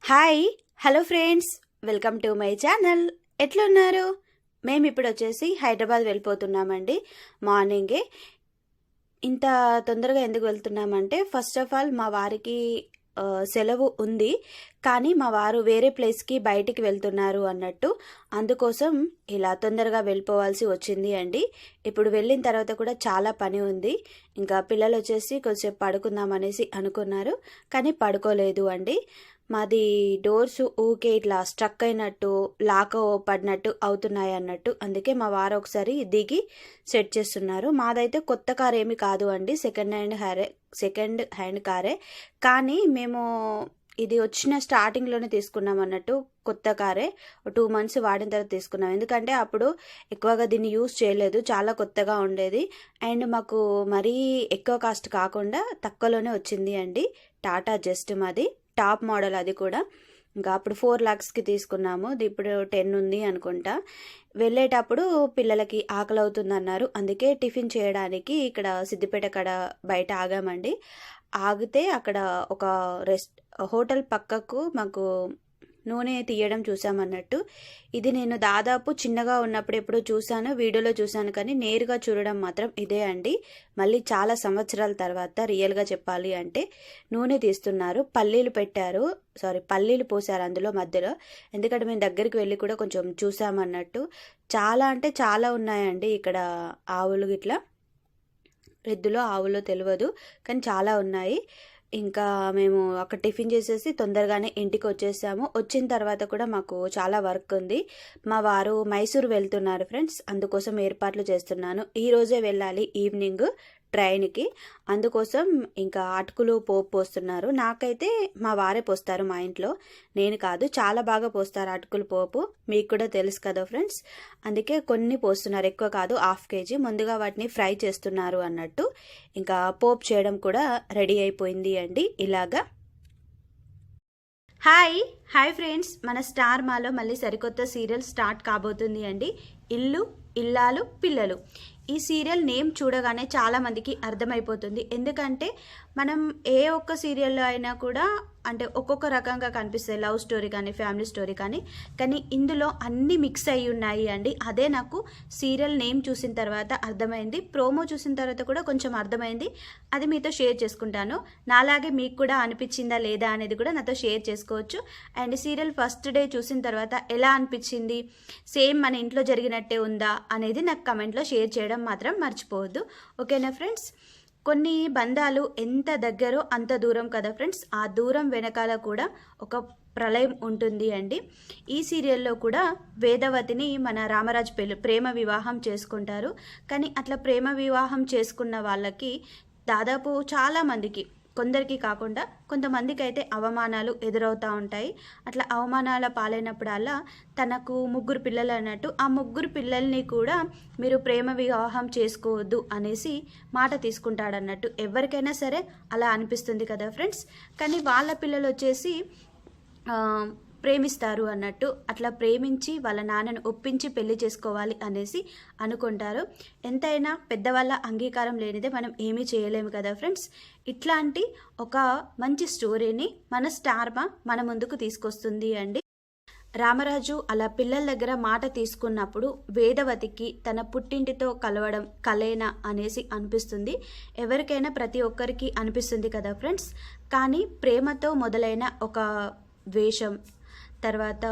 Hi hello friends, welcome to my channel. ఎట్లున్నారు? మేము ఇప్పుడు వచ్చేసి హైదరాబాద్ వెళ్ళిపోతున్నామండి. మార్నింగే. ఇంత తొందరగా ఎందుకు వెళ్తున్నామంటే, ఫస్ట్ ఆఫ్ ఆల్ మా వారికి సెలవు ఉంది, కానీ మా వారు వేరే ప్లేస్కి బయటికి వెళ్తున్నారు అన్నట్టు. అందుకోసం ఇలా తొందరగా వెళ్ళిపోవాల్సి వచ్చింది అండి. ఇప్పుడు వెళ్ళిన తర్వాత కూడా చాలా పని ఉంది. ఇంకా పిల్లలు వచ్చేసి కొంచెంసేపు పడుకుందాం అనేసి అనుకున్నారు, కానీ పడుకోలేదు అండి. మాది డోర్స్ ఊకే ఇట్లా స్ట్రక్ అయినట్టు, లాక్ పడినట్టు అవుతున్నాయి అన్నట్టు. అందుకే మా వారు ఒకసారి దిగి సెట్ చేస్తున్నారు. మాదైతే కొత్త కార్ ఏమి కాదు అండి, సెకండ్ హ్యాండ్ కారే. కానీ మేము ఇది వచ్చిన స్టార్టింగ్లోనే తీసుకున్నాం అన్నట్టు. కొత్త కారే 2 months వాడిన తర్వాత తీసుకున్నాం. ఎందుకంటే అప్పుడు ఎక్కువగా దీన్ని యూజ్ చేయలేదు, చాలా కొత్తగా ఉండేది. అండ్ మాకు మరీ ఎక్కువ కాస్ట్ కాకుండా తక్కువలోనే వచ్చింది అండి. టాటా జస్ట్ మాది టాప్ మోడల్, అది కూడా. ఇంకా అప్పుడు 4 lakhsకి తీసుకున్నాము, ఇప్పుడు 10 ఉంది అనుకుంటా. వెళ్ళేటప్పుడు పిల్లలకి ఆకలి అవుతుంది అన్నారు, అందుకే టిఫిన్ చేయడానికి ఇక్కడ సిద్దిపేట కడ బయట ఆగామండి. ఆగితే అక్కడ ఒక హోటల్ పక్కకు మాకు నూనె తీయడం చూసామన్నట్టు. ఇది నేను దాదాపు చిన్నగా ఉన్నప్పుడు ఎప్పుడో చూశాను, వీడియోలో చూశాను, కానీ నేరుగా చూడడం మాత్రం ఇదే అండి. మళ్ళీ చాలా సంవత్సరాల తర్వాత రియల్గా చెప్పాలి అంటే నూనె తీస్తున్నారు. పల్లీలు పోసారు అందులో మధ్యలో. ఎందుకంటే మేము దగ్గరికి వెళ్ళి కూడా కొంచెం చూసామన్నట్టు. చాలా అంటే చాలా ఉన్నాయండి ఇక్కడ ఆవులు, ఇట్లా ఎద్దులో ఆవులో తెలియదు, కానీ చాలా ఉన్నాయి. ఇంకా మేము అక్కడ టిఫిన్ చేసేసి తొందరగానే ఇంటికి వచ్చేసాము. వచ్చిన తర్వాత కూడా మాకు చాలా వర్క్ ఉంది. మా వారు మైసూరు వెళ్తున్నారు ఫ్రెండ్స్, అందుకోసం ఏర్పాట్లు చేస్తున్నాను. ఈరోజే వెళ్ళాలి ఈవినింగ్ ట్రైన్కి. అందుకోసం ఇంకా అటుకులు పోపు పోస్తున్నారు. నాకైతే మా వారే పోస్తారు మా ఇంట్లో, నేను కాదు. చాలా బాగా పోస్తారు అటుకులు పోపు, మీకు కూడా తెలుసు కదా ఫ్రెండ్స్. అందుకే కొన్ని పోస్తున్నారు, ఎక్కువ కాదు, 1/2 kg. ముందుగా వాటిని ఫ్రై చేస్తున్నారు అన్నట్టు. ఇంకా పోపు చేయడం కూడా రెడీ అయిపోయింది అండి. ఇలాగా హాయ్ ఫ్రెండ్స్, మన స్టార్ మాలో మళ్ళీ సరికొత్త సీరియల్ స్టార్ట్ కాబోతుంది అండి. ఇల్లు ఇల్లాలు పిల్లలు. ఈ సీరియల్ నేమ్ చూడగానే చాలామందికి అర్థమైపోతుంది. ఎందుకంటే మనం ఏ ఒక్క సీరియల్లో అయినా కూడా అంటే ఒక్కొక్క రకంగా కనిపిస్తాయి, లవ్ స్టోరీ కానీ ఫ్యామిలీ స్టోరీ కానీ ఇందులో అన్నీ మిక్స్ అయ్యి ఉన్నాయి అండి. అదే నాకు సీరియల్ నేమ్ చూసిన తర్వాత అర్థమైంది. ప్రోమో చూసిన తర్వాత కూడా కొంచెం అర్థమైంది, అది మీతో షేర్ చేసుకుంటాను. నాలాగే మీకు కూడా అనిపించిందా లేదా అనేది కూడా నాతో షేర్ చేసుకోవచ్చు. అండ్ సీరియల్ ఫస్ట్ డే చూసిన తర్వాత ఎలా అనిపించింది, సేమ్ మన ఇంట్లో జరిగినట్టే ఉందా అనేది నాకు కమెంట్లో షేర్ చేయడం మాత్రం మర్చిపోవద్దు. ఓకేనా ఫ్రెండ్స్? కొన్ని బంధాలు ఎంత దగ్గరో అంత దూరం కదా ఫ్రెండ్స్. ఆ దూరం వెనకాల కూడా ఒక ప్రళయం ఉంటుంది అండి. ఈ సీరియల్లో కూడా వేదవతిని మన రామరాజు ప్రేమ వివాహం చేసుకుంటారు. కానీ అట్లా ప్రేమ వివాహం చేసుకున్న వాళ్ళకి దాదాపు చాలామందికి, కొందరికి కాకుండా కొంతమందికి అయితే అవమానాలు ఎదురవుతూ ఉంటాయి. అట్లా అవమానాల పాలైనప్పుడల్లా తనకు 3 పిల్లలు అన్నట్టు, ఆ 3 పిల్లల్ని కూడా మీరు ప్రేమ వివాహం చేసుకోవద్దు అనేసి మాట తీసుకుంటాడన్నట్టు. ఎవరికైనా సరే అలా అనిపిస్తుంది కదా ఫ్రెండ్స్. కానీ వాళ్ళ పిల్లలు వచ్చేసి ప్రేమిస్తారు అన్నట్టు. అట్లా ప్రేమించి వాళ్ళ నాన్నను ఒప్పించి పెళ్లి చేసుకోవాలి అనేసి అనుకుంటారు. ఎంతైనా పెద్దవాళ్ళ అంగీకారం లేనిదే మనం ఏమీ చేయలేము కదా ఫ్రెండ్స్. ఇట్లాంటి ఒక మంచి స్టోరీని మన స్టార్ మా మన ముందుకు తీసుకొస్తుంది అండి. రామరాజు అలా పిల్లల దగ్గర మాట తీసుకున్నప్పుడు వేదవతికి తన పుట్టింటితో కలవడం కలేనా అనేసి అనిపిస్తుంది. ఎవరికైనా ప్రతి ఒక్కరికి అనిపిస్తుంది కదా ఫ్రెండ్స్. కానీ ప్రేమతో మొదలైన ఒక ద్వేషం, తర్వాత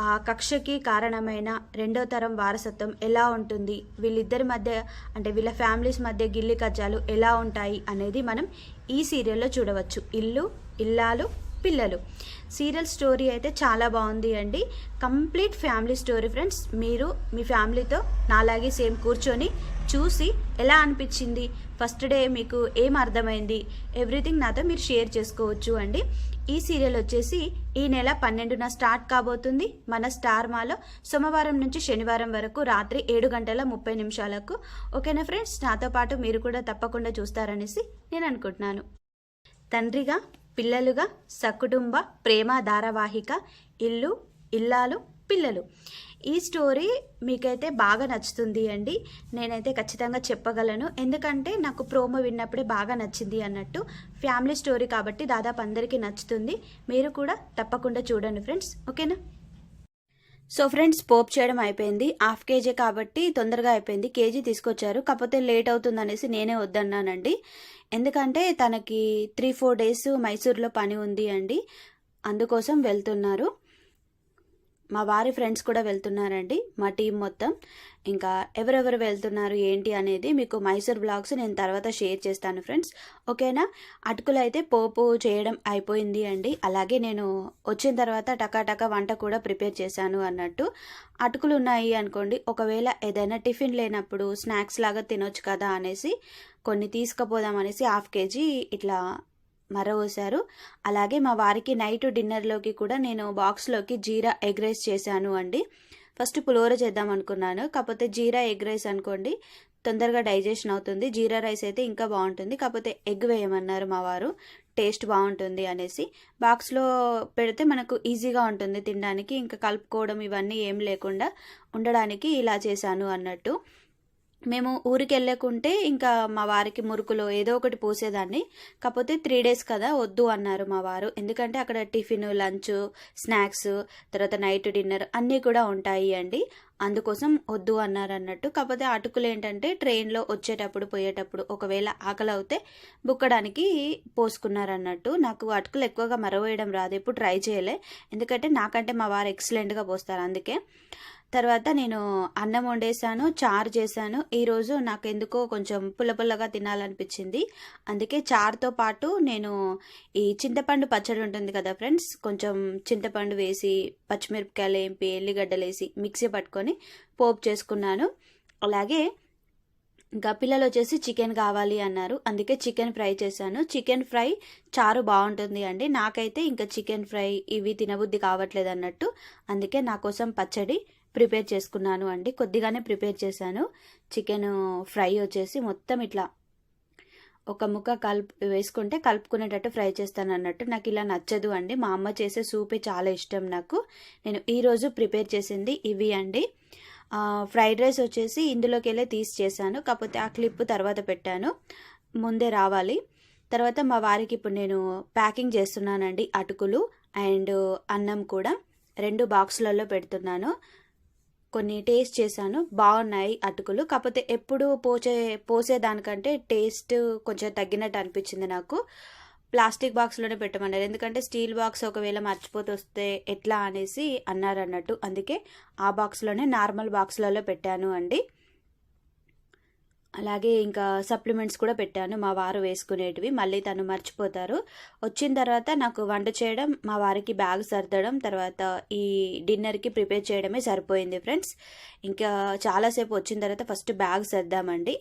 ఆ కక్షకి కారణమైన 2వ తరం వారసత్వం ఎలా ఉంటుంది, వీళ్ళిద్దరి మధ్య అంటే వీళ్ళ ఫ్యామిలీస్ మధ్య గిల్లి కజ్జాలు ఎలా ఉంటాయి అనేది మనం ఈ సీరియల్లో చూడవచ్చు. ఇల్లు ఇల్లాలు పిల్లలు సీరియల్ స్టోరీ అయితే చాలా బాగుంది అండి. Complete family story friends. మీరు మీ ఫ్యామిలీతో నాలాగే సేమ్ కూర్చొని చూసి ఎలా అనిపించింది, ఫస్ట్ డే మీకు ఏం అర్థమైంది, ఎవ్రీథింగ్ నాతో మీరు షేర్ చేసుకోవచ్చు అండి. ఈ సీరియల్ వచ్చేసి ఈ నెల 12న స్టార్ట్ కాబోతుంది మన స్టార్ మాలో. సోమవారం నుంచి శనివారం వరకు రాత్రి 7:30 ఓకేనా ఫ్రెండ్స్? నాతో పాటు మీరు కూడా తప్పకుండా చూస్తారనేసి నేను అనుకుంటున్నాను. తండ్రిగా పిల్లలుగా సకుటుంబ ప్రేమ ధారావాహిక ఇల్లు ఇల్లాలు పిల్లలు. ఈ స్టోరీ మీకైతే బాగా నచ్చుతుంది అండి. నేనైతే ఖచ్చితంగా చెప్పగలను, ఎందుకంటే నాకు ప్రోమో విన్నప్పుడే బాగా నచ్చింది అన్నట్టు. ఫ్యామిలీ స్టోరీ కాబట్టి దాదాపు అందరికీ నచ్చుతుంది. మీరు కూడా తప్పకుండా చూడండి ఫ్రెండ్స్, ఓకేనా? సో ఫ్రెండ్స్, పోపు చేయడం అయిపోయింది. హాఫ్ కేజీ కాబట్టి తొందరగా అయిపోయింది. కేజీ తీసుకొచ్చారు, కాకపోతే లేట్ అవుతుంది అనేసి నేనే వద్దన్నానండి. ఎందుకంటే తనకి 3-4 డేస్ మైసూర్లో పని ఉంది అండి, అందుకోసం వెళ్తున్నారు. మా వారి ఫ్రెండ్స్ కూడా వెళ్తున్నారండి, మా టీం మొత్తం. ఇంకా ఎవరెవరు వెళ్తున్నారు ఏంటి అనేది మీకు మైసూర్ బ్లాగ్స్ నేను తర్వాత షేర్ చేస్తాను ఫ్రెండ్స్, ఓకేనా? అటుకులు అయితే పోపు చేయడం అయిపోయింది అండి. అలాగే నేను వచ్చిన తర్వాత టకాటకా వంట కూడా ప్రిపేర్ చేశాను అన్నట్టు. అటుకులు ఉన్నాయి అనుకోండి, ఒకవేళ ఏదైనా టిఫిన్ లేనప్పుడు స్నాక్స్ లాగా తినొచ్చు కదా అనేసి కొన్ని తీసుకుపోదాం అనేసి 1/2 కేజీ ఇట్లా మరవసారు. అలాగే మా వారికి నైట్ డిన్నర్లోకి కూడా నేను బాక్స్లోకి జీరా ఎగ్ రైస్ చేశాను అండి. ఫస్ట్ పులిహోర చేద్దాం అనుకున్నాను, కాకపోతే జీరా ఎగ్ రైస్ అనుకోండి తొందరగా డైజెషన్ అవుతుంది. జీరా రైస్ అయితే ఇంకా బాగుంటుంది, కాకపోతే ఎగ్ వేయమన్నారు మా వారు, టేస్ట్ బాగుంటుంది అనేసి. బాక్స్లో పెడితే మనకు ఈజీగా ఉంటుంది తినడానికి, ఇంకా కలుపుకోవడం ఇవన్నీ ఏం లేకుండా ఉండడానికి ఇలా చేశాను అన్నట్టు. మేము ఊరికి వెళ్ళకుంటే ఇంకా మా వారికి మురుకులో ఏదో ఒకటి పోసేదాన్ని, కాకపోతే 3 డేస్ కదా వద్దు అన్నారు మా వారు. ఎందుకంటే అక్కడ టిఫిన్, లంచ్, స్నాక్స్, తర్వాత నైట్ డిన్నర్ అన్నీ కూడా ఉంటాయి అండి, అందుకోసం వద్దు అన్నారు అన్నట్టు. కాకపోతే అటుకులు ఏంటంటే ట్రైన్లో వచ్చేటప్పుడు పోయేటప్పుడు ఒకవేళ ఆకలి అవుతే బుక్కడానికి పోసుకున్నారన్నట్టు. నాకు అటుకులు ఎక్కువగా మరవేయడం రాదు, ఎప్పుడు ట్రై చేయలే, ఎందుకంటే నాకంటే మా వారు ఎక్సలెంట్గా పోస్తారు అందుకే. తర్వాత నేను అన్నం వండేసాను, చారు చేశాను. ఈరోజు నాకు ఎందుకో కొంచెం పుల్లపుల్లగా తినాలనిపించింది, అందుకే చారుతో పాటు నేను ఈ చింతపండు పచ్చడి ఉంటుంది కదా ఫ్రెండ్స్, కొంచెం చింతపండు వేసి పచ్చిమిరపకాయలు వేంపి ఎల్లిగడ్డలు వేసి మిక్సీ పట్టుకొని పోపు చేసుకున్నాను. అలాగే ఇంకా పిల్లలు వచ్చేసి చికెన్ కావాలి అన్నారు, అందుకే చికెన్ ఫ్రై చేశాను. చికెన్ ఫ్రై చారు బాగుంటుంది అండి, నాకైతే ఇంకా చికెన్ ఫ్రై ఇవి తినబుద్ధి కావట్లేదు అన్నట్టు, అందుకే నా కోసం పచ్చడి ప్రిపేర్ చేసుకున్నాను అండి. కొద్దిగానే ప్రిపేర్ చేశాను. చికెన్ ఫ్రై వచ్చేసి మొత్తం ఇట్లా ఒక ముక్క వేసుకుంటే కలుపుకునేటట్టు ఫ్రై చేస్తాను అన్నట్టు. నాకు ఇలా నచ్చదు అండి, మా అమ్మ చేసే సూపే చాలా ఇష్టం నాకు. నేను ఈరోజు ప్రిపేర్ చేసింది ఇవి అండి. ఫ్రైడ్ రైస్ వచ్చేసి ఇందులోకి వెళ్ళి తీసి చేశాను, కాకపోతే ఆ క్లిప్ తర్వాత పెట్టాను, ముందే రావాలి. తర్వాత మా వారికి ఇప్పుడు నేను ప్యాకింగ్ చేస్తున్నానండి, అటుకులు అండ్ అన్నం కూడా 2 బాక్సులలో పెడుతున్నాను. కొన్ని టేస్ట్ చేశాను, బాగున్నాయి అటుకులు, కాకపోతే ఎప్పుడు పోసేదానికంటే టేస్ట్ కొంచెం తగ్గినట్టు అనిపించింది నాకు. ప్లాస్టిక్ బాక్స్లోనే పెట్టమన్నారు, ఎందుకంటే స్టీల్ బాక్స్ ఒకవేళ మర్చిపోతే వస్తే ఎట్లా అనేసి అన్నారు అన్నట్టు, అందుకే ఆ బాక్స్లోనే నార్మల్ బాక్స్లలో పెట్టాను అండి. అలాగే ఇంకా సప్లిమెంట్స్ కూడా పెట్టాను, మా వారు వేసుకునేటివి, మళ్ళీ తను మర్చిపోతారు. వచ్చిన తర్వాత నాకు వంట చేయడం, మా వారికి బ్యాగ్ సర్దడం, తర్వాత ఈ డిన్నర్కి ప్రిపేర్ చేయడమే సరిపోయింది ఫ్రెండ్స్. ఇంకా చాలాసేపు వచ్చిన తర్వాత ఫస్ట్ బ్యాగ్ సర్దామండి,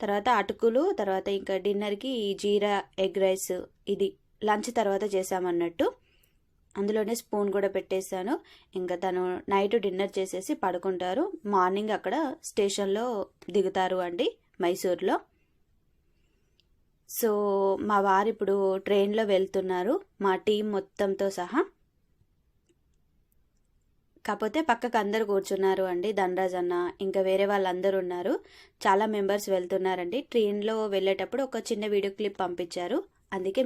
తర్వాత అటుకులు, తర్వాత ఇంకా డిన్నర్కి ఈ జీరా ఎగ్ రైస్ ఇది లంచ్ తర్వాత చేసామన్నట్టు. అందులోనే స్పూన్ కూడా పెట్టేశాను. ఇంకా తను నైట్ డిన్నర్ చేసేసి పడుకుంటారు, మార్నింగ్ అక్కడ స్టేషన్లో దిగుతారు అండి మైసూర్లో. సో మా వారు ఇప్పుడు ట్రైన్లో వెళ్తున్నారు, మా టీం మొత్తంతో సహా. కాకపోతే పక్కకు అందరు కూర్చున్నారు అండి, ధనరాజ్ అన్న ఇంకా వేరే వాళ్ళందరూ ఉన్నారు, చాలా మెంబర్స్ వెళ్తున్నారండి. ట్రైన్లో వెళ్ళేటప్పుడు ఒక చిన్న వీడియో క్లిప్ పంపించారు, అందుకే.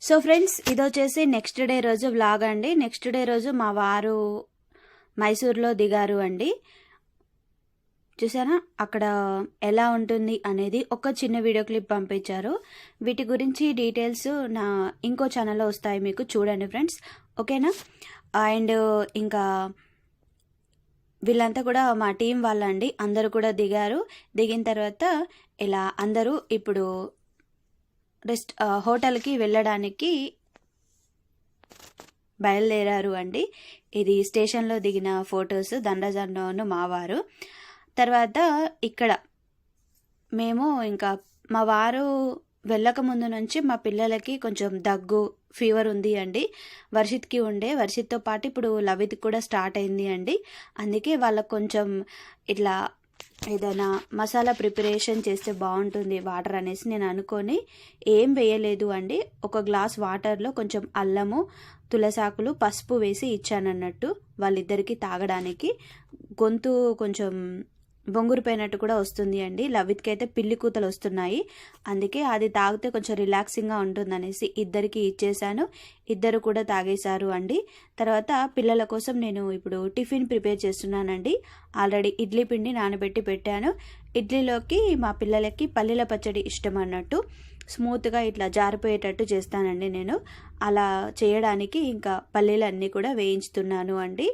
సో ఫ్రెండ్స్, ఇది వచ్చేసి నెక్స్ట్ డే రోజు వ్లాగ్ అండి. నెక్స్ట్ డే రోజు మా వారు మైసూర్లో దిగారు అండి. చూసారా అక్కడ ఎలా ఉంటుంది అనేది ఒక చిన్న వీడియో క్లిప్ పంపించారు. వీటి గురించి డీటెయిల్స్ నా ఇంకో ఛానల్లో వస్తాయి, మీకు చూడండి ఫ్రెండ్స్, ఓకేనా? అండ్ ఇంకా వీళ్ళంతా కూడా మా టీం వాళ్ళండి, అందరూ కూడా దిగారు. దిగిన తర్వాత ఇలా అందరూ ఇప్పుడు హోటల్కి వెళ్ళడానికి బయలుదేరారు అండి. ఇది స్టేషన్లో దిగిన ఫొటోస్, దండజన్నను మావారు. తర్వాత ఇక్కడ మేము ఇంకా మా వారు వెళ్ళక ముందు నుంచి మా పిల్లలకి కొంచెం దగ్గు, ఫీవర్ ఉంది అండి. వర్షిత్కి ఉండే, వర్షిత్తో పాటు ఇప్పుడు లవిత్ కూడా స్టార్ట్ అయింది అండి. అందుకే వాళ్ళకు కొంచెం ఇట్లా ఏదైనా మసాలా ప్రిపరేషన్ చేస్తే బాగుంటుంది వాటర్ అనేసి నేను అనుకొని ఏం వేయలేదు అండి. ఒక గ్లాస్ వాటర్లో కొంచెం అల్లము, తులసాకులు పసుపు వేసి ఇచ్చానన్నట్టు వాళ్ళిద్దరికీ తాగడానికి. గొంతు కొంచెం బొంగురుపోయినట్టు కూడా వస్తుంది అండి. లవిత్కి అయితే పిల్లి కూతలు వస్తున్నాయి, అందుకే అది తాగితే కొంచెం రిలాక్సింగ్గా ఉంటుందనేసి ఇద్దరికి ఇచ్చేసాను. ఇద్దరు కూడా తాగేశారు అండి. తర్వాత పిల్లల కోసం నేను ఇప్పుడు టిఫిన్ ప్రిపేర్ చేస్తున్నానండి. ఆల్రెడీ ఇడ్లీ పిండి నానబెట్టి పెట్టాను. ఇడ్లీలోకి మా పిల్లలకి పల్లీల పచ్చడి ఇష్టం అన్నట్టు స్మూత్గా ఇట్లా జారిపోయేటట్టు చేస్తానండి నేను. అలా చేయడానికి ఇంకా పల్లీలు అన్నీ కూడా వేయించుతున్నాను అండి.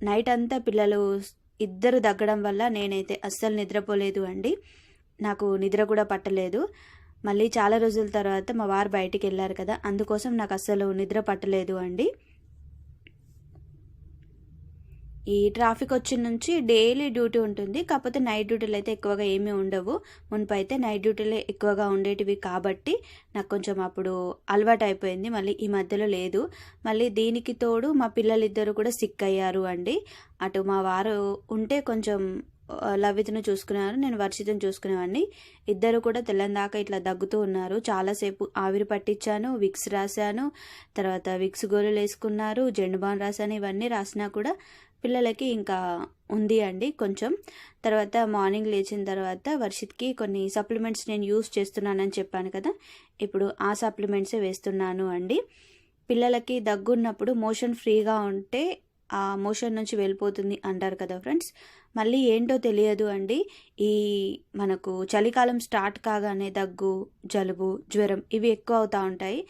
నైట్ అంతా పిల్లలు ఇద్దరు దగ్గడం వల్ల నేనైతే అస్సలు నిద్రపోలేదు అండి. నాకు నిద్ర కూడా పట్టలేదు. మళ్ళీ చాలా రోజుల తర్వాత మా వారు బయటికి వెళ్ళారు కదా, అందుకోసం నాకు అస్సలు నిద్ర పట్టలేదు అండి. ఈ ట్రాఫిక్ వచ్చిన నుంచి డైలీ డ్యూటీ ఉంటుంది, కాకపోతే నైట్ డ్యూటీలు అయితే ఎక్కువగా ఏమీ ఉండవు. మున్పు అయితే నైట్ డ్యూటీలే ఎక్కువగా ఉండేటివి కాబట్టి నాకు కొంచెం అప్పుడు అలవాటు అయిపోయింది. మళ్ళీ ఈ మధ్యలో లేదు. మళ్ళీ దీనికి తోడు మా పిల్లలిద్దరూ కూడా సిక్ అయ్యారు అండి. అటు మా వారు ఉంటే కొంచెం లవిత్ను చూసుకునేవారు, నేను వర్షితను చూసుకునేవాడిని. ఇద్దరు కూడా తెల్లందాకా ఇట్లా దగ్గుతూ ఉన్నారు. చాలాసేపు ఆవిరి పట్టించాను, విక్స్ రాశాను, తర్వాత విక్స్ గోళీలు వేసుకున్నారు, జెండు బామ్ రాశాను. ఇవన్నీ రాసినా కూడా పిల్లలకి ఇంకా ఉంది అండి కొంచెం. తర్వాత మార్నింగ్ లేచిన తర్వాత వర్షిత్కి కొన్ని సప్లిమెంట్స్ నేను యూస్ చేస్తున్నానని చెప్పాను కదా, ఇప్పుడు ఆ సప్లిమెంట్సే వేస్తున్నాను అండి. పిల్లలకి దగ్గున్నప్పుడు మోషన్ ఫ్రీగా ఉంటే ఆ మోషన్ నుంచి వెళ్ళిపోతుంది అంటారు కదా ఫ్రెండ్స్. మళ్ళీ ఏంటో తెలియదు అండి, ఈ మనకు చలికాలం స్టార్ట్ కాగానే దగ్గు, జలుబు, జ్వరం ఇవి ఎక్కువ అవుతూ ఉంటాయి.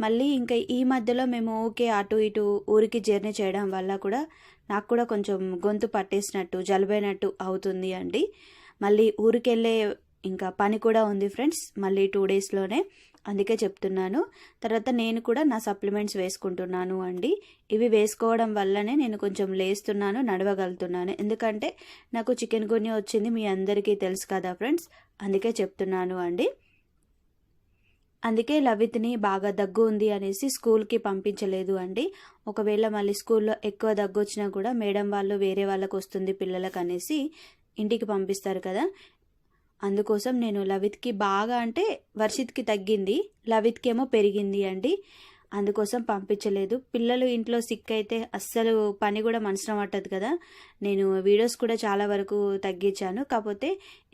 మళ్ళీ ఇంకా ఈ మధ్యలో మేము ఊకే అటు ఇటు ఊరికి జర్నీ చేయడం వల్ల కూడా నాకు కూడా కొంచెం గొంతు పట్టేసినట్టు, జలుబైనట్టు అవుతుంది అండి. మళ్ళీ ఊరికెళ్ళే ఇంకా పని కూడా ఉంది ఫ్రెండ్స్, మళ్ళీ 2 డేస్లోనే, అందుకే చెప్తున్నాను. తర్వాత నేను కూడా నా సప్లిమెంట్స్ వేసుకుంటున్నాను అండి. ఇవి వేసుకోవడం వల్లనే నేను కొంచెం లేస్తున్నాను, నడవగలుగుతున్నాను. ఎందుకంటే నాకు చికెన్ గున్యా వచ్చింది, మీ అందరికీ తెలుసు కదా ఫ్రెండ్స్, అందుకే చెప్తున్నాను అండి. అందుకే లవిత్ని బాగా దగ్గు ఉంది అనేసి స్కూల్కి పంపించలేదు అండి. ఒకవేళ మళ్ళీ స్కూల్లో ఎక్కువ దగ్గు వచ్చినా కూడా మేడం వాళ్ళు వేరే వాళ్ళకు వస్తుంది పిల్లలకు అనేసి ఇంటికి పంపిస్తారు కదా, అందుకోసం నేను లవిత్కి బాగా అంటే వర్షిత్కి తగ్గింది, లవిత్కి ఏమో పెరిగింది అండి. అందుకోసం పంపించలేదు. పిల్లలు ఇంట్లో సిక్ అయితే అస్సలు పని కూడా మనసున పట్టదు కదా. నేను వీడియోస్ కూడా చాలా వరకు తగ్గించాను, కాకపోతే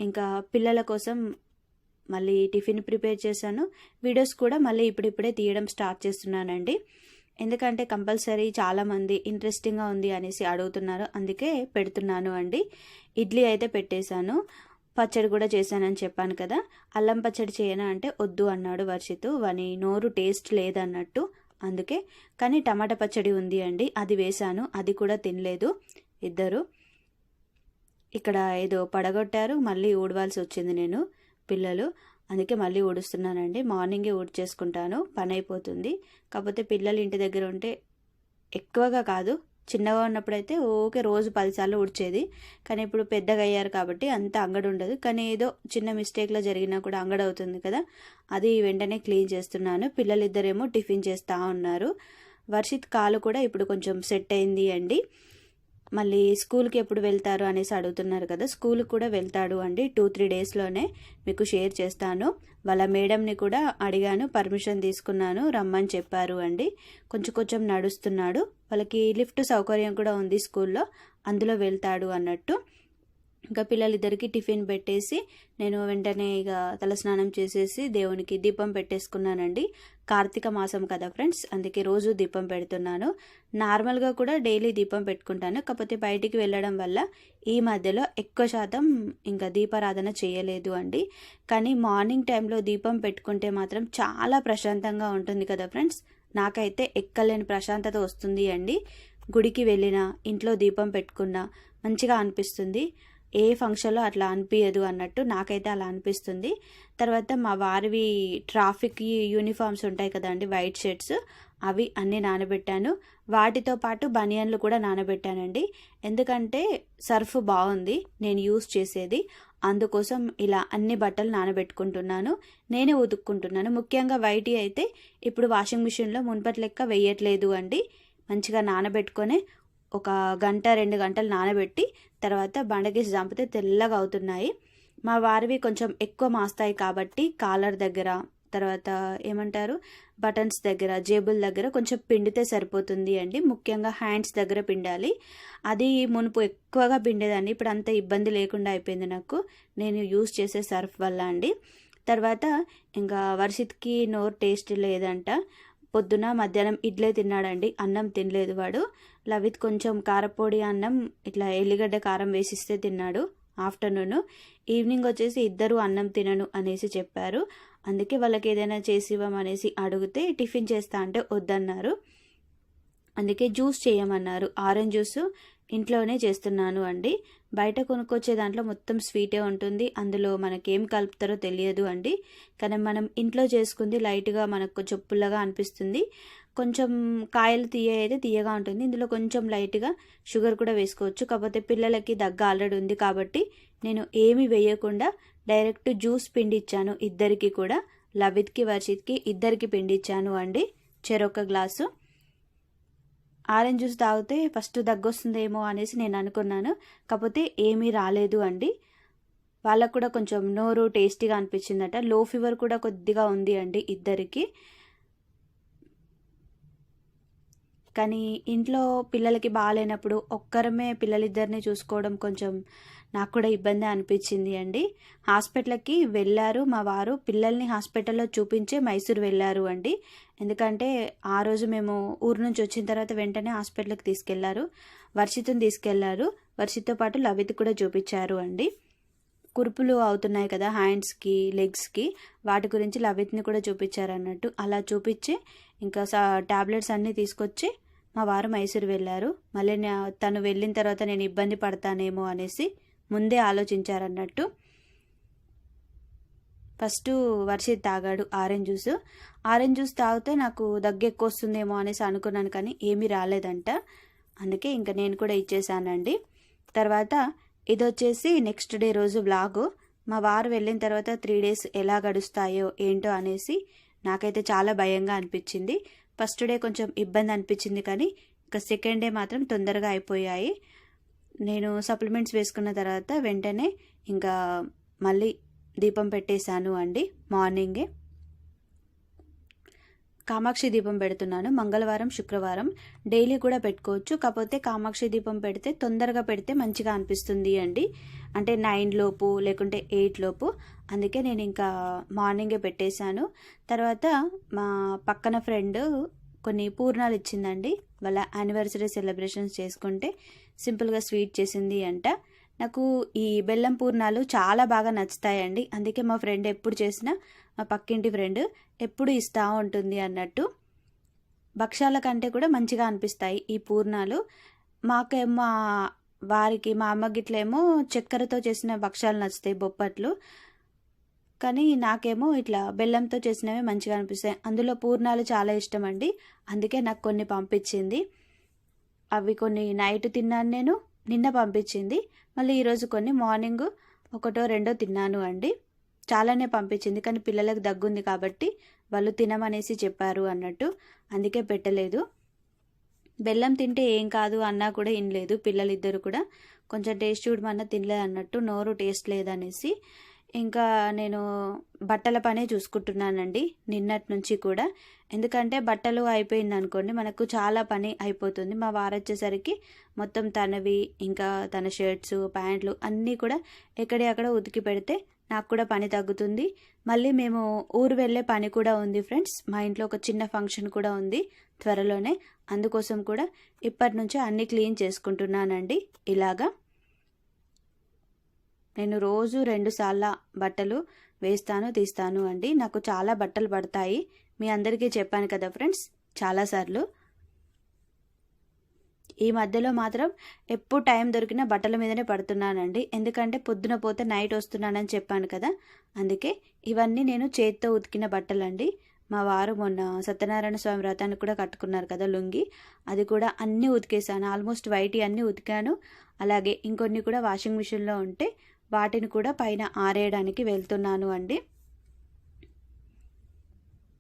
ఇంకా పిల్లల కోసం మళ్ళీ టిఫిన్ ప్రిపేర్ చేశాను. వీడియోస్ కూడా మళ్ళీ ఇప్పుడిప్పుడే తీయడం స్టార్ట్ చేస్తున్నానండి. ఎందుకంటే కంపల్సరీ చాలామంది ఇంట్రెస్టింగ్గా ఉంది అనేసి అడుగుతున్నారు, అందుకే పెడుతున్నాను అండి. ఇడ్లీ అయితే పెట్టేశాను, పచ్చడి కూడా చేశానని చెప్పాను కదా. అల్లం పచ్చడి చేయనా అంటే వద్దు అన్నాడు వర్షిత్, వాని నోరు టేస్ట్ లేదన్నట్టు. అందుకే కానీ టమాటా పచ్చడి ఉంది అండి, అది వేశాను, అది కూడా తినలేదు ఇద్దరు. ఇక్కడ ఏదో పడగొట్టారు, మళ్ళీ ఊడవాల్సి వచ్చింది నేను పిల్లలు, అందుకే మళ్ళీ ఊడుస్తున్నానండి. మార్నింగే ఊడ్చేసుకుంటాను, పని అయిపోతుంది. కాకపోతే పిల్లలు ఇంటి దగ్గర ఉంటే ఎక్కువగా కాదు, చిన్నగా ఉన్నప్పుడైతే ఓకే రోజు 10 సార్లు ఊడ్చేది. కానీ ఇప్పుడు పెద్దగా అయ్యారు కాబట్టి అంత అంగడి ఉండదు. కానీ ఏదో చిన్న మిస్టేక్లో జరిగినా కూడా అంగడి అవుతుంది కదా, అది వెంటనే క్లీన్ చేస్తున్నాను. పిల్లలిద్దరేమో టిఫిన్ చేస్తూ ఉన్నారు. వర్షిత్ కాలు కూడా ఇప్పుడు కొంచెం సెట్ అయింది అండి. మళ్ళీ స్కూల్కి ఎప్పుడు వెళ్తారు అనేసి అడుగుతున్నారు కదా, స్కూల్కి కూడా వెళ్తాడు అండి. 2-3 డేస్లోనే మీకు షేర్ చేస్తాను. వాళ్ళ మేడంని కూడా అడిగాను, పర్మిషన్ తీసుకున్నాను, రమ్మని చెప్పారు అండి. కొంచెం నడుస్తున్నాడు, వాళ్ళకి లిఫ్ట్ సౌకర్యం కూడా ఉంది స్కూల్లో, అందులో వెళ్తాడు అన్నట్టు. ఇంకా పిల్లలిద్దరికి టిఫిన్ పెట్టేసి నేను వెంటనే ఇక తలస్నానం చేసేసి దేవునికి దీపం పెట్టేసుకున్నానండి. కార్తీక మాసం కదా ఫ్రెండ్స్, అందుకే రోజు దీపం పెడుతున్నాను. నార్మల్గా కూడా డైలీ దీపం పెట్టుకుంటాను, కాకపోతే బయటికి వెళ్ళడం వల్ల ఈ మధ్యలో ఎక్కువ శాతం ఇంకా దీపారాధన చేయలేదు అండి. కానీ మార్నింగ్ టైంలో దీపం పెట్టుకుంటే మాత్రం చాలా ప్రశాంతంగా ఉంటుంది కదా ఫ్రెండ్స్. నాకైతే ఎక్కలేని ప్రశాంతత వస్తుంది అండి. గుడికి వెళ్ళినా, ఇంట్లో దీపం పెట్టుకున్నా మంచిగా అనిపిస్తుంది. ఏ ఫంక్షన్లో అట్లా అనిపించదు అన్నట్టు నాకైతే అలా అనిపిస్తుంది. తర్వాత మా వారివి ట్రాఫిక్ యూనిఫామ్స్ ఉంటాయి కదండి, వైట్ షర్ట్స్, అవి అన్నీ నానబెట్టాను. వాటితో పాటు బనియన్లు కూడా నానబెట్టానండి. ఎందుకంటే సర్ఫ్ బాగుంది నేను యూస్ చేసేది, అందుకోసం ఇలా అన్ని బట్టలు నానబెట్టుకుంటున్నాను, నేనే ఉతుక్కుంటున్నాను. ముఖ్యంగా వైట్ అయితే ఇప్పుడు వాషింగ్ మిషన్లో మున్పటి లెక్క వేయట్లేదు అండి. మంచిగా నానబెట్టుకొని 1 గంట 2 గంటలు నానబెట్టి తర్వాత బండకేసి చంపితే తెల్లగా అవుతున్నాయి. మా వారివి కొంచెం ఎక్కువ మాస్తాయి కాబట్టి కాలర్ దగ్గర, తర్వాత ఏమంటారు బటన్స్ దగ్గర, జేబుల దగ్గర కొంచెం పిండితే సరిపోతుంది అండి. ముఖ్యంగా హ్యాండ్స్ దగ్గర పిండాలి. అది మునుపు ఎక్కువగా పిండేదాన్ని, ఇప్పుడు అంత ఇబ్బంది లేకుండా అయిపోయింది నాకు, నేను యూస్ చేసే సర్ఫ్ వల్ల అండి. తర్వాత ఇంకా వర్షిత్కి నోరు టేస్ట్ లేదంట. పొద్దున మధ్యాహ్నం ఇడ్లే తిన్నాడండి, అన్నం తినలేదు వాడు. లవిత్ కొంచెం కారపొడి అన్నం ఇట్లా ఎల్లిగడ్డ కారం వేసిస్తే తిన్నాడు ఆఫ్టర్నూన్. ఈవినింగ్ వచ్చేసి ఇద్దరు అన్నం తినను అనేసి చెప్పారు. అందుకే వాళ్ళకి ఏదైనా చేసి ఇవ్వమనేసి అడిగితే టిఫిన్ చేస్తా అంటే వద్దన్నారు. అందుకే జ్యూస్ చేయమన్నారు. ఆరెంజ్ జ్యూస్ ఇంట్లోనే చేస్తున్నాను అండి. బయట కొనుక్కొచ్చే దాంట్లో మొత్తం స్వీటే ఉంటుంది, అందులో మనకేం కలుపుతారో తెలియదు అండి. కానీ మనం ఇంట్లో చేసుకుంది లైట్గా మనకు కొంచెం పుల్లగా అనిపిస్తుంది, కొంచెం కాయలు అయితే తీయగా ఉంటుంది. ఇందులో కొంచెం లైట్గా షుగర్ కూడా వేసుకోవచ్చు. కాకపోతే పిల్లలకి దగ్గ ఆల్రెడీ ఉంది కాబట్టి నేను ఏమీ వేయకుండా డైరెక్ట్ జ్యూస్ పిండిచ్చాను ఇద్దరికి కూడా, లవిత్కి వర్షిత్కి ఇద్దరికి పిండిచ్చాను అండి, చెరొక గ్లాసు. ఆరెంజ్ జ్యూస్ తాగితే ఫస్ట్ దగ్గొస్తుందేమో అనేసి నేను అనుకున్నాను, కాకపోతే ఏమీ రాలేదు అండి. వాళ్ళకు కూడా కొంచెం నోరు టేస్టీగా అనిపించిందట. లో ఫీవర్ కూడా కొద్దిగా ఉంది అండి ఇద్దరికి. కానీ ఇంట్లో పిల్లలకి బాగాలేనప్పుడు ఒక్కరమే పిల్లలిద్దరిని చూసుకోవడం కొంచెం నాకు కూడా ఇబ్బంది అనిపించింది అండి. హాస్పిటల్కి వెళ్ళారు మా వారు, పిల్లల్ని హాస్పిటల్లో చూపించే మైసూర్ వెళ్ళారు అండి. ఎందుకంటే ఆ రోజు మేము ఊరు నుంచి వచ్చిన తర్వాత వెంటనే హాస్పిటల్కి తీసుకెళ్లారు. వర్షిత్ని తీసుకెళ్లారు, వర్షిత్తో పాటు లవిత్ కూడా చూపించారు అండి. కురుపులు అవుతున్నాయి కదా హ్యాండ్స్కి లెగ్స్కి, వాటి గురించి లవిత్ని కూడా చూపించారు అన్నట్టు. అలా చూపించి ఇంకా టాబ్లెట్స్ అన్నీ తీసుకొచ్చి మా వారు మైసూర్ వెళ్ళారు. మళ్ళీ తను వెళ్ళిన తర్వాత నేను ఇబ్బంది పడతానేమో అనేసి ముందే ఆలోచించారన్నట్టు. ఫస్ట్ వర్షిత్ తాగాడు ఆరెంజ్ జ్యూస్. ఆరెంజ్ జ్యూస్ తాగితే నాకు దగ్గు ఎక్కువ వస్తుందేమో అనేసి అనుకున్నాను, కానీ ఏమీ రాలేదంట. అందుకే ఇంకా నేను కూడా ఇచ్చేసానండి. తర్వాత ఇది వచ్చేసి నెక్స్ట్ డే రోజు వ్లాగు. మా వారు వెళ్ళిన తర్వాత 3 days ఎలా గడుస్తాయో ఏంటో అనేసి నాకైతే చాలా భయంగా అనిపించింది. ఫస్ట్ డే కొంచెం ఇబ్బంది అనిపించింది, కానీ ఇంకా సెకండ్ డే మాత్రం తొందరగా అయిపోయాయి. నేను సప్లిమెంట్స్ వేసుకున్న తర్వాత వెంటనే ఇంకా మళ్ళీ దీపం పెట్టేశాను అండి. మార్నింగే కామాక్షి దీపం పెడుతున్నాను, మంగళవారం శుక్రవారం డైలీ కూడా పెట్టుకోవచ్చు. కాకపోతే కామాక్షి దీపం పెడితే తొందరగా పెడితే మంచిగా అనిపిస్తుంది అండి, అంటే 9 లోపు లేకుంటే 8 లోపు. అందుకే నేను ఇంకా మార్నింగే పెట్టేశాను. తర్వాత మా పక్కన ఫ్రెండ్ కొన్ని పూర్ణాలు ఇచ్చిందండి, వాళ్ళ యానివర్సరీ సెలబ్రేషన్స్ చేసుకుంటే సింపుల్గా స్వీట్ చేసింది అంట. నాకు ఈ బెల్లం పూర్ణాలు చాలా బాగా నచ్చుతాయండి. అందుకే మా ఫ్రెండ్ ఎప్పుడు చేసినా, మా పక్కింటి ఫ్రెండ్ ఎప్పుడు ఇస్తూ ఉంటుంది అన్నట్టు. భక్షాల కంటే కూడా మంచిగా అనిపిస్తాయి ఈ పూర్ణాలు. మాకేమో వారికి మా అమ్మ గిట్లేమో చక్కెరతో చేసిన భక్షాలు నచ్చుతాయి, బొప్పట్లు. కానీ నాకేమో ఇట్లా బెల్లంతో చేసినవి మంచిగా అనిపిస్తాయి. అందులో పూర్ణాలు చాలా ఇష్టం అండి, అందుకే నాకు కొన్ని పంపించింది. అవి కొన్ని నైట్ తిన్నాను నేను, నిన్న పంపించింది. మళ్ళీ ఈరోజు కొన్ని మార్నింగ్ 1-2 తిన్నాను అండి. చాలానే పంపించింది, కానీ పిల్లలకు దగ్గుంది కాబట్టి వాళ్ళు తినమనేసి చెప్పారు అన్నట్టు, అందుకే పెట్టలేదు. బెల్లం తింటే ఏం కాదు అన్నా కూడా వినలేదు పిల్లలిద్దరు కూడా. కొంచెం టేస్ట్ చూడమన్నా తినలేదు అన్నట్టు, నోరు టేస్ట్ లేదనేసి. ఇంకా నేను బట్టల పనే చూసుకుంటున్నానండి నిన్నటి నుంచి కూడా. ఎందుకంటే బట్టలు అయిపోయింది అనుకోండి మనకు చాలా పని అయిపోతుంది. మా వారు వచ్చేసరికి మొత్తం తనవి ఇంకా తన షర్ట్స్ ప్యాంట్లు అన్నీ కూడా ఎక్కడే అక్కడ ఉతికి పెడితే నాకు కూడా పని తగ్గుతుంది. మళ్ళీ మేము ఊరు వెళ్ళే పని కూడా ఉంది ఫ్రెండ్స్. మా ఇంట్లో ఒక చిన్న ఫంక్షన్ కూడా ఉంది త్వరలోనే, అందుకోసం కూడా ఇప్పటి నుంచే అన్నీ క్లీన్ చేసుకుంటున్నానండి. ఇలాగా నేను రోజు 2 సార్లు బట్టలు వేస్తాను తీస్తాను అండి. నాకు చాలా బట్టలు పడతాయి, మీ అందరికీ చెప్పాను కదా ఫ్రెండ్స్ చాలాసార్లు. ఈ మధ్యలో మాత్రం ఎప్పుడు టైం దొరికినా బట్టల మీదనే పడుతున్నానండి. ఎందుకంటే పొద్దున పోతే నైట్ వస్తున్నానని చెప్పాను కదా, అందుకే ఇవన్నీ నేను చేత్తో ఉతికిన బట్టలండి. మా వారు మొన్న సత్యనారాయణ స్వామి వ్రతానికి కూడా కట్టుకున్నారు కదా లుంగి, అది కూడా అన్నీ ఉతికేసాను. ఆల్మోస్ట్ వైట్ అన్నీ ఉతికాను. అలాగే ఇంకొన్ని కూడా వాషింగ్ మిషన్లో ఉంటే వాటిని కూడా పైన ఆరేయడానికి వెళ్తున్నాను అండి.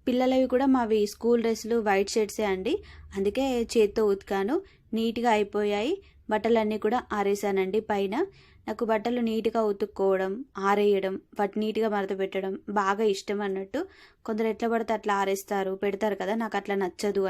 పిల్లలవి కూడా మావి స్కూల్ డ్రెస్సులు వైట్ షర్ట్సే అండి, అందుకే చేత్తో ఉతికాను. నీట్గా అయిపోయాయి. బట్టలన్నీ కూడా ఆరేసానండి పైన. నాకు బట్టలు నీట్గా ఉతుక్కోవడం, ఆరేయడం, వాటి నీట్గా మడత పెట్టడం బాగా ఇష్టం అన్నట్టు. కొందరు ఎట్లా పడితే అట్లా ఆరేస్తారు, పెడతారు కదా, నాకు అట్లా నచ్చదు.